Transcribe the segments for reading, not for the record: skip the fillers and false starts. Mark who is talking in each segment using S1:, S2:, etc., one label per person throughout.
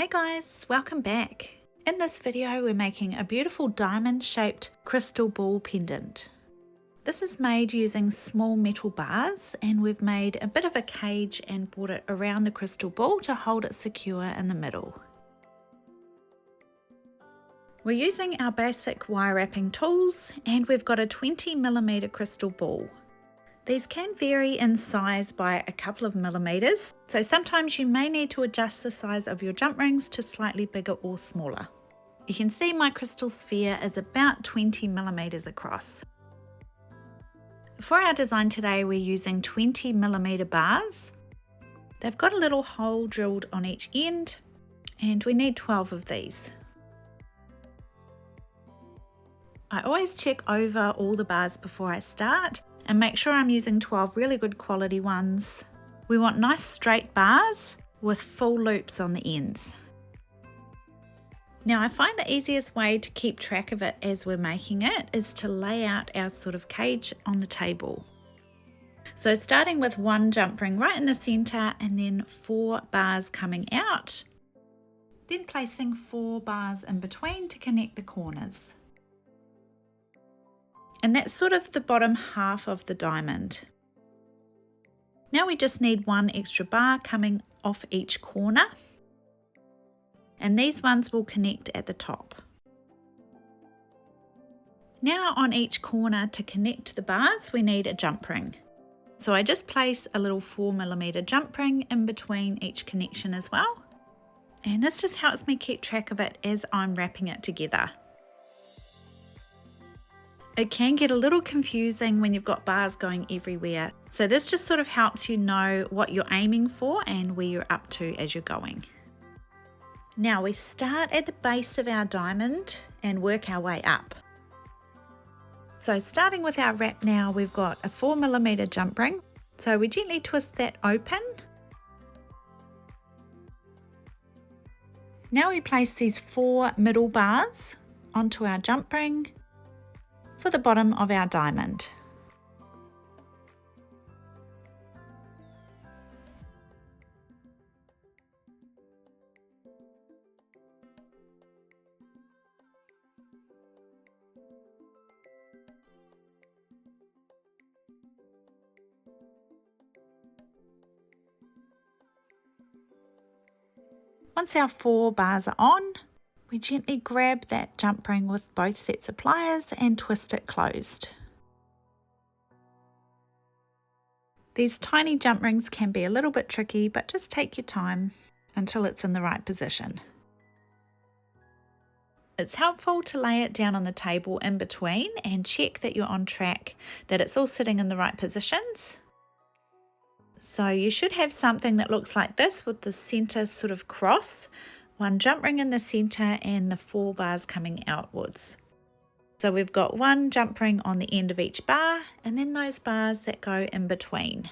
S1: Hey guys, welcome back. In this video we're making a beautiful diamond shaped crystal ball pendant. This is made using small metal bars, and we've made a bit of a cage and brought it around the crystal ball to hold it secure in the middle. We're using our basic wire wrapping tools, and we've got a 20mm crystal ball. These can vary in size by a couple of millimeters, so sometimes you may need to adjust the size of your jump rings to slightly bigger or smaller. You can see my crystal sphere is about 20mm across. For our design today, we're using 20mm bars. They've got a little hole drilled on each end, and we need 12 of these. I always check over all the bars before I start and make sure I'm using 12 really good quality ones. We want nice straight bars with full loops on the ends. Now I find the easiest way to keep track of it as we're making it is to lay out our sort of cage on the table. So starting with one jump ring right in the center and then 4 bars coming out, then placing 4 bars in between to connect the corners. And that's sort of the bottom half of the diamond. Now we just need 1 extra bar coming off each corner, and these ones will connect at the top. Now on each corner to connect the bars we need a jump ring. So I just place a little 4mm jump ring in between each connection as well, and this just helps me keep track of it as I'm wrapping it together. It can get a little confusing when you've got bars going everywhere, so this just sort of helps you know what you're aiming for and where you're up to as you're going. Now we start at the base of our diamond and work our way up. So starting with our wrap now, we've got a 4mm jump ring, so we gently twist that open. Now we place these 4 middle bars onto our jump ring for the bottom of our diamond. Once our 4 bars are on, we gently grab that jump ring with both sets of pliers and twist it closed. These tiny jump rings can be a little bit tricky, but just take your time until it's in the right position. It's helpful to lay it down on the table in between and check that you're on track, that it's all sitting in the right positions. So you should have something that looks like this with the center sort of cross. 1 jump ring in the center and the 4 bars coming outwards. So we've got 1 jump ring on the end of each bar and then those bars that go in between.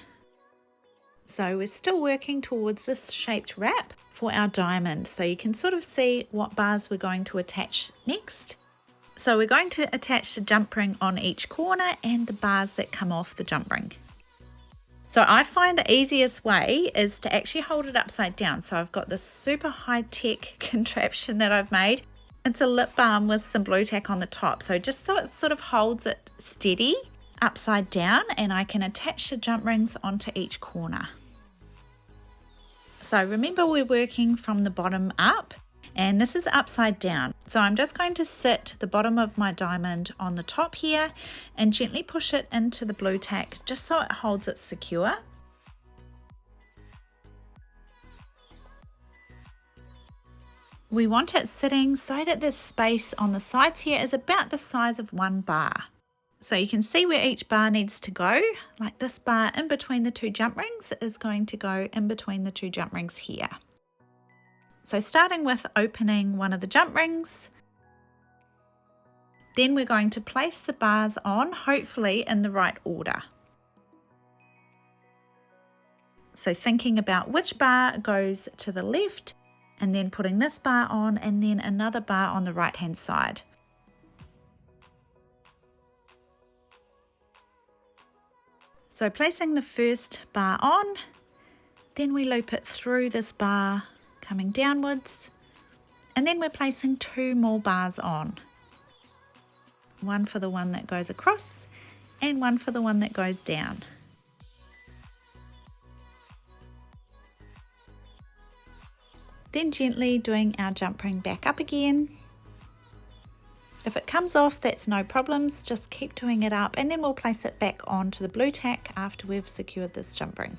S1: So we're still working towards this shaped wrap for our diamond, so you can sort of see what bars we're going to attach next. So we're going to attach the jump ring on each corner and the bars that come off the jump ring. So I find the easiest way is to actually hold it upside down. So I've got this super high-tech contraption that I've made. It's a lip balm with some blue tack on the top. So just so it sort of holds it steady upside down, and I can attach the jump rings onto each corner. So remember, we're working from the bottom up, and this is upside down. So I'm just going to sit the bottom of my diamond on the top here and gently push it into the blue tack just so it holds it secure. We want it sitting so that the space on the sides here is about the size of 1 bar. So you can see where each bar needs to go, like this bar in between the 2 jump rings is going to go in between the 2 jump rings here. So starting with opening one of the jump rings, then we're going to place the bars on, hopefully in the right order. So thinking about which bar goes to the left, and then putting this bar on and then another bar on the right hand side. So placing the first bar on, then we loop it through this bar coming downwards And then we're placing 2 more bars on. One for the one that goes across and one for the one that goes down. Then gently doing our jump ring back up again. If it comes off, that's no problems, just keep doing it up, and then we'll place it back onto the blue tack after we've secured this jump ring.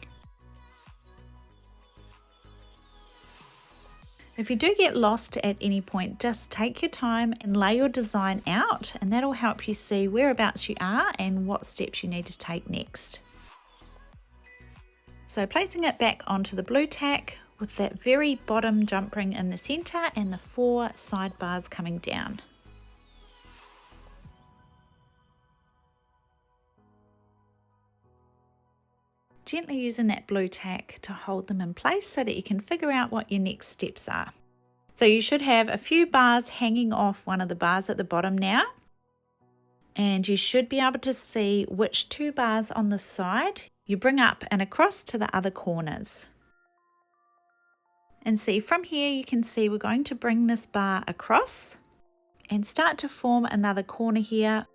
S1: If you do get lost at any point, just take your time and lay your design out, and that'll help you see whereabouts you are and what steps you need to take next. So placing it back onto the blue tack with that very bottom jump ring in the center and the 4 side bars coming down. Gently using that blue tack to hold them in place so that you can figure out what your next steps are. So you should have a few bars hanging off one of the bars at the bottom now, and you should be able to see which 2 bars on the side you bring up and across to the other corners. And see, from here you can see we're going to bring this bar across and start to form another corner here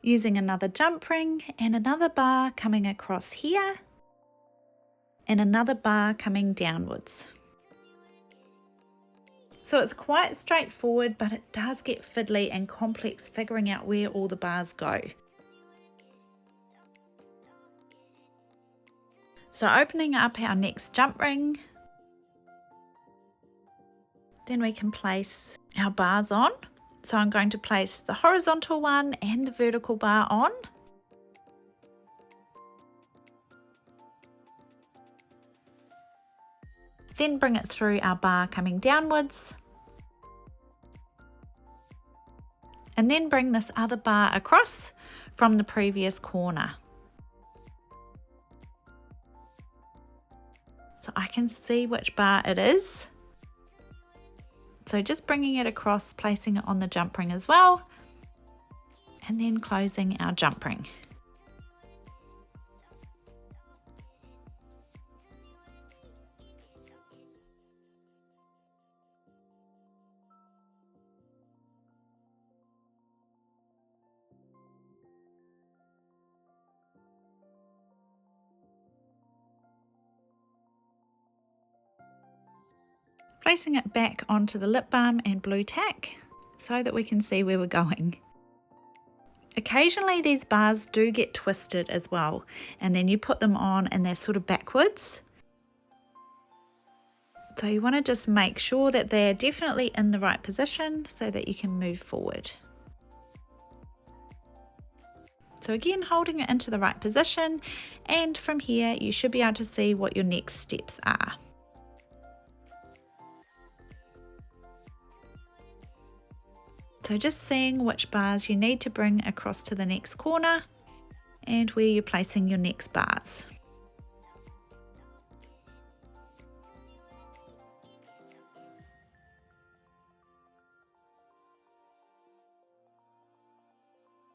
S1: using another jump ring and another bar coming across here and another bar coming downwards. So it's quite straightforward, but it does get fiddly and complex figuring out where all the bars go. So opening up our next jump ring, then we can place our bars on. So I'm going to place the horizontal one and the vertical bar on. Then bring it through our bar coming downwards. And then bring this other bar across from the previous corner. So I can see which bar it is. So just bringing it across, placing it on the jump ring as well, and then closing our jump ring. Placing it back onto the lip balm and blue tack so that we can see where we're going. Occasionally these bars do get twisted as well, and then you put them on and they're sort of backwards. So you want to just make sure that they're definitely in the right position so that you can move forward. So again, holding it into the right position, and from here you should be able to see what your next steps are. So just seeing which bars you need to bring across to the next corner and where you're placing your next bars.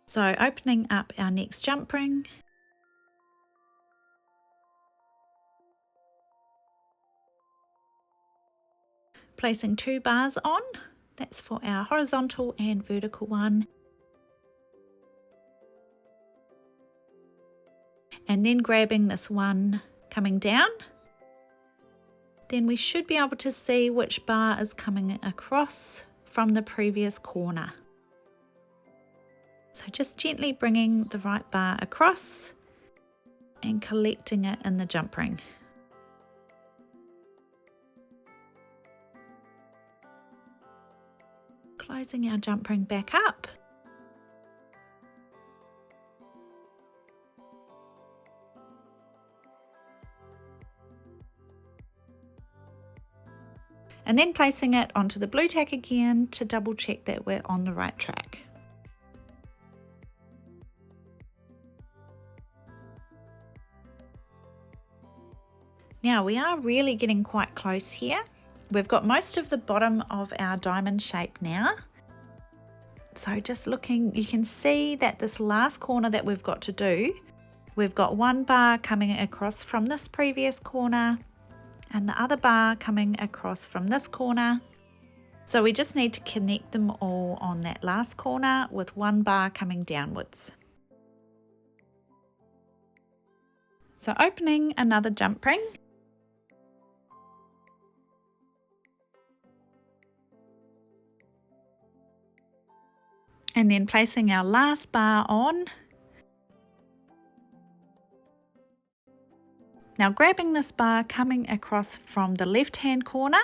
S1: So opening up our next jump ring, placing 2 bars on. That's for our horizontal and vertical one. And then grabbing this one coming down. Then we should be able to see which bar is coming across from the previous corner. So just gently bringing the right bar across and collecting it in the jump ring. Closing our jump ring back up. And then placing it onto the blue tack again to double check that we're on the right track. Now we are really getting quite close here. We've got most of the bottom of our diamond shape now. So just looking, you can see that this last corner that we've got to do, we've got 1 bar coming across from this previous corner and the other bar coming across from this corner. So we just need to connect them all on that last corner with one bar coming downwards. So opening another jump ring. And then placing our last bar on. Now grabbing this bar coming across from the left hand corner,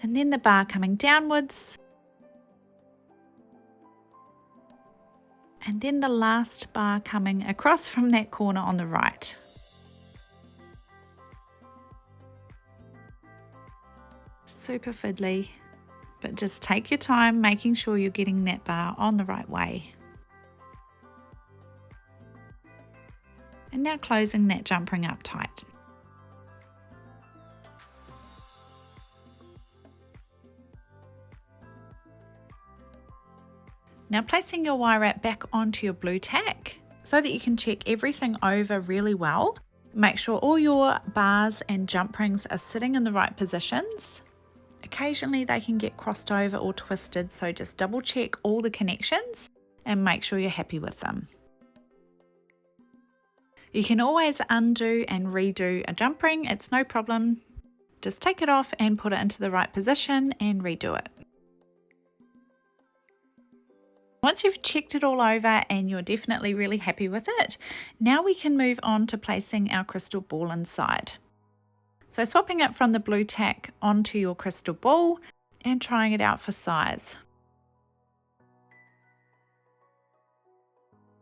S1: and then the bar coming downwards, and then the last bar coming across from that corner on the right. Super fiddly, but just take your time making sure you're getting that bar on the right way. And now closing that jump ring up tight. Now placing your wire wrap back onto your blue tack so that you can check everything over really well. Make sure all your bars and jump rings are sitting in the right positions. Occasionally they can get crossed over or twisted, so just double check all the connections and make sure you're happy with them. You can always undo and redo a jump ring, it's no problem. Just take it off and put it into the right position and redo it. Once you've checked it all over and you're definitely really happy with it, now we can move on to placing our crystal ball inside. So swapping it from the blue tack onto your crystal ball and trying it out for size.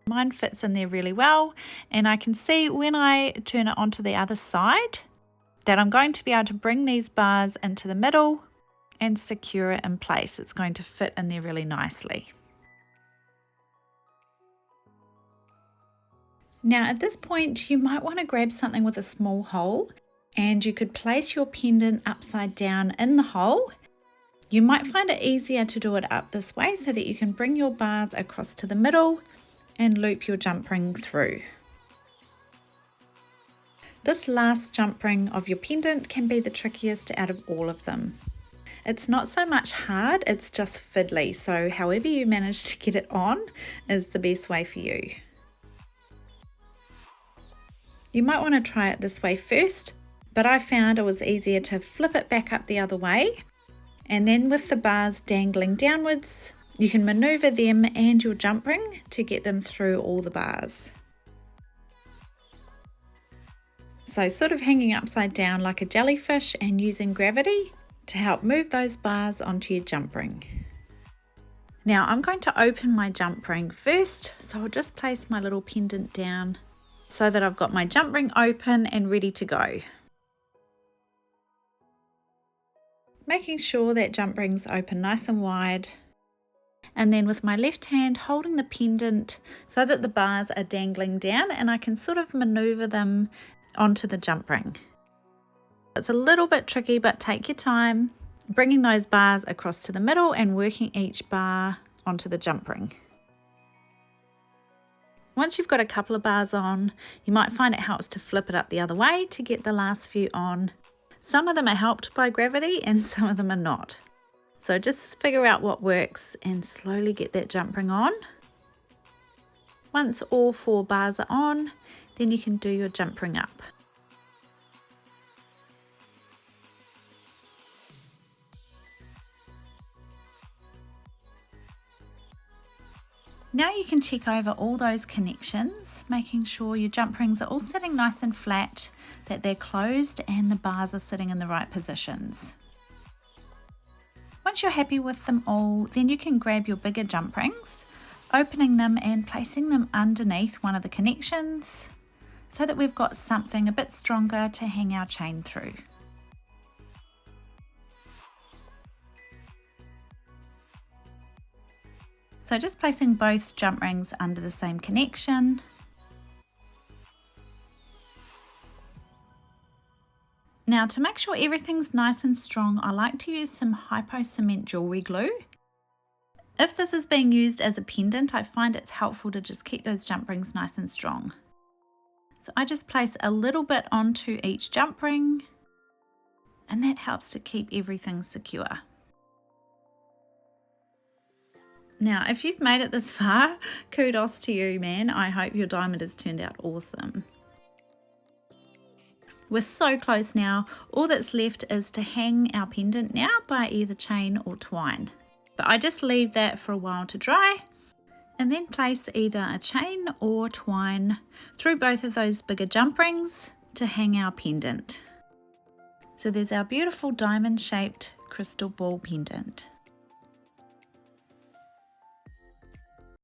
S1: Mine fits in there really well, and I can see when I turn it onto the other side that I'm going to be able to bring these bars into the middle and secure it in place. It's going to fit in there really nicely. Now at this point you might want to grab something with a small hole, and you could place your pendant upside down in the hole. You might find it easier to do it up this way so that you can bring your bars across to the middle and loop your jump ring through. This last jump ring of your pendant can be the trickiest out of all of them. It's not so much hard, it's just fiddly, so however you manage to get it on is the best way for you. You might want to try it this way first, but I found it was easier to flip it back up the other way, and then with the bars dangling downwards, you can maneuver them and your jump ring to get them through all the bars. So sort of hanging upside down like a jellyfish and using gravity to help move those bars onto your jump ring. Now I'm going to open my jump ring first, so I'll just place my little pendant down so that I've got my jump ring open and ready to go. Making sure that jump ring's open nice and wide, and then with my left hand holding the pendant so that the bars are dangling down and I can sort of maneuver them onto the jump ring. It's a little bit tricky, but take your time, bringing those bars across to the middle and working each bar onto the jump ring. Once you've got a couple of bars on, you might find it helps to flip it up the other way to get the last few on. Some of them are helped by gravity and some of them are not. So just figure out what works and slowly get that jump ring on. Once all 4 bars are on, then you can do your jump ring up. Now you can check over all those connections, making sure your jump rings are all sitting nice and flat, that they're closed and the bars are sitting in the right positions. Once you're happy with them all, then you can grab your bigger jump rings, opening them and placing them underneath one of the connections so that we've got something a bit stronger to hang our chain through. So just placing both jump rings under the same connection. Now to make sure everything's nice and strong, I like to use some hypo cement jewellery glue. If this is being used as a pendant, I find it's helpful to just keep those jump rings nice and strong. So I just place a little bit onto each jump ring and that helps to keep everything secure. Now, if you've made it this far, kudos to you, man. I hope your diamond has turned out awesome. We're so close now. All that's left is to hang our pendant now by either chain or twine. But I just leave that for a while to dry and then place either a chain or twine through both of those bigger jump rings to hang our pendant. So there's our beautiful diamond shaped crystal ball pendant.